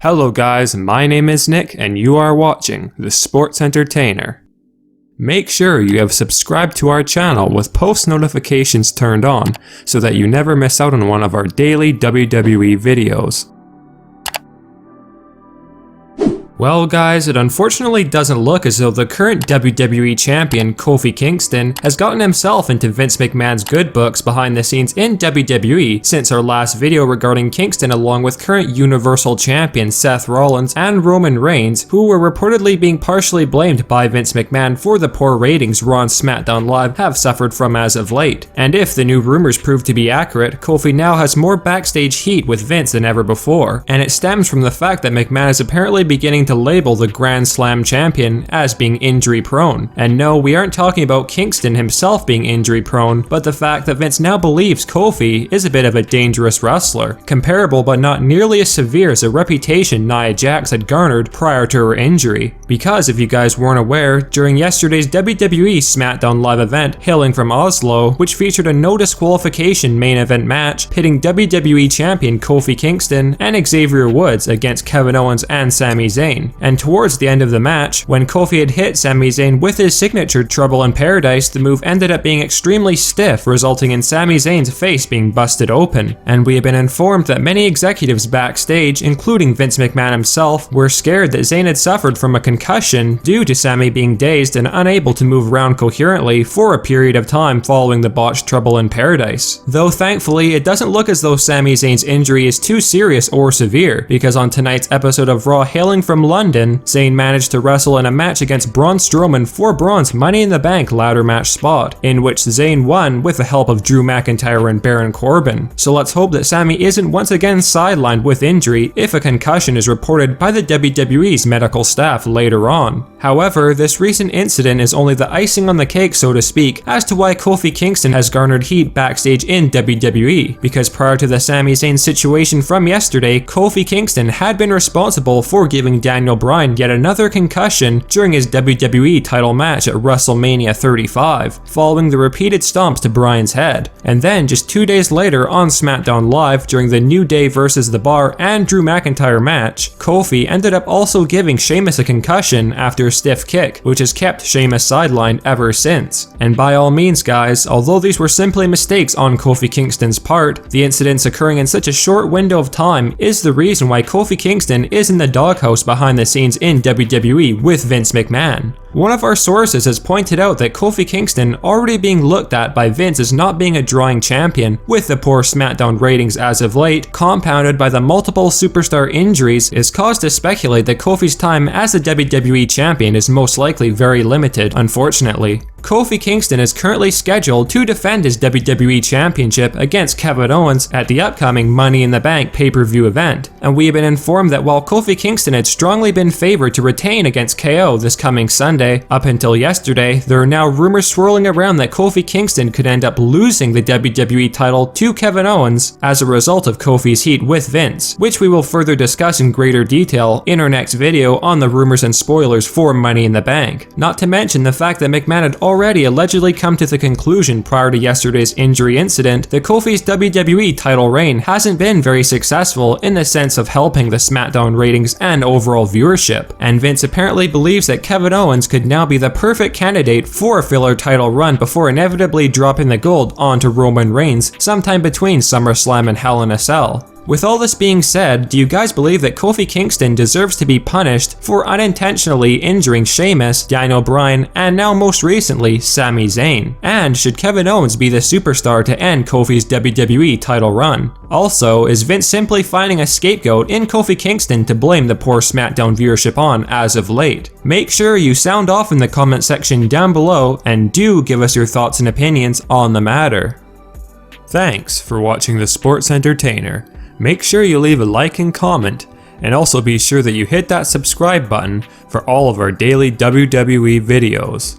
Hello guys, my name is Nick and you are watching The Sports Entertainer. Make sure you have subscribed to our channel with post notifications turned on so that you never miss out on one of our daily WWE videos. Well guys, it unfortunately doesn't look as though the current WWE Champion Kofi Kingston has gotten himself into Vince McMahon's good books behind the scenes in WWE since our last video regarding Kingston, along with current Universal Champion Seth Rollins and Roman Reigns, who were reportedly being partially blamed by Vince McMahon for the poor ratings Raw and SmackDown Live have suffered from as of late. And if the new rumors prove to be accurate, Kofi now has more backstage heat with Vince than ever before, and it stems from the fact that McMahon is apparently beginning to label the Grand Slam champion as being injury prone. And no, we aren't talking about Kingston himself being injury prone, but the fact that Vince now believes Kofi is a bit of a dangerous wrestler, comparable but not nearly as severe as a reputation Nia Jax had garnered prior to her injury. Because if you guys weren't aware, during yesterday's WWE SmackDown Live event hailing from Oslo, which featured a no disqualification main event match pitting WWE Champion Kofi Kingston and Xavier against Kevin Owens and Sami Zayn. And towards the end of the match, when Kofi had hit Sami Zayn with his signature Trouble in Paradise, the move ended up being extremely stiff, resulting in Sami Zayn's face being busted open. And we have been informed that many executives backstage, including Vince McMahon himself, were scared that Zayn had suffered from a concussion due to Sami being dazed and unable to move around coherently for a period of time following the botched Trouble in Paradise. Though thankfully, it doesn't look as though Sami Zayn's injury is too serious or severe, because on tonight's episode of Raw hailing from London, Zayn managed to wrestle in a match against Braun Strowman for Braun's Money in the Bank ladder match spot, in which Zayn won with the help of Drew McIntyre and Baron Corbin. So let's hope that Sami isn't once again sidelined with injury if a concussion is reported by the WWE's medical staff later on. However, this recent incident is only the icing on the cake, so to speak, as to why Kofi Kingston has garnered heat backstage in WWE, because prior to the Sami Zayn situation from yesterday, Kofi Kingston had been responsible for giving Daniel Bryan yet another concussion during his WWE title match at WrestleMania 35, following the repeated stomps to Bryan's head. And then just 2 days later on SmackDown Live during the New Day vs. The Bar and Drew McIntyre match, Kofi ended up also giving Sheamus a concussion after a stiff kick, which has kept Sheamus sidelined ever since. And by all means guys, although these were simply mistakes on Kofi Kingston's part, the incidents occurring in such a short window of time is the reason why Kofi Kingston is in the doghouse behind the scenes in WWE with Vince McMahon. One of our sources has pointed out that Kofi Kingston already being looked at by Vince as not being a drawing champion, with the poor SmackDown ratings as of late, compounded by the multiple superstar injuries, is cause to speculate that Kofi's time as a WWE champion is most likely very limited, unfortunately. Kofi Kingston is currently scheduled to defend his WWE Championship against Kevin Owens at the upcoming Money in the Bank pay-per-view event, and we have been informed that while Kofi Kingston had strongly been favored to retain against KO this coming Sunday, up until yesterday, there are now rumors swirling around that Kofi Kingston could end up losing the WWE title to Kevin Owens as a result of Kofi's heat with Vince, which we will further discuss in greater detail in our next video on the rumors and spoilers for Money in the Bank. Not to mention the fact that McMahon had already allegedly come to the conclusion prior to yesterday's injury incident that Kofi's WWE title reign hasn't been very successful in the sense of helping the SmackDown ratings and overall viewership, and Vince apparently believes that Kevin Owens could now be the perfect candidate for a filler title run before inevitably dropping the gold onto Roman Reigns sometime between SummerSlam and Hell in a Cell. With all this being said, do you guys believe that Kofi Kingston deserves to be punished for unintentionally injuring Sheamus, Daniel Bryan, and now most recently, Sami Zayn? And should Kevin Owens be the superstar to end Kofi's WWE title run? Also, is Vince simply finding a scapegoat in Kofi Kingston to blame the poor SmackDown viewership on as of late? Make sure you sound off in the comment section down below and do give us your thoughts and opinions on the matter. Thanks for watching The Sports Entertainer. Make sure you leave a like and comment, and also be sure that you hit that subscribe button for all of our daily WWE videos.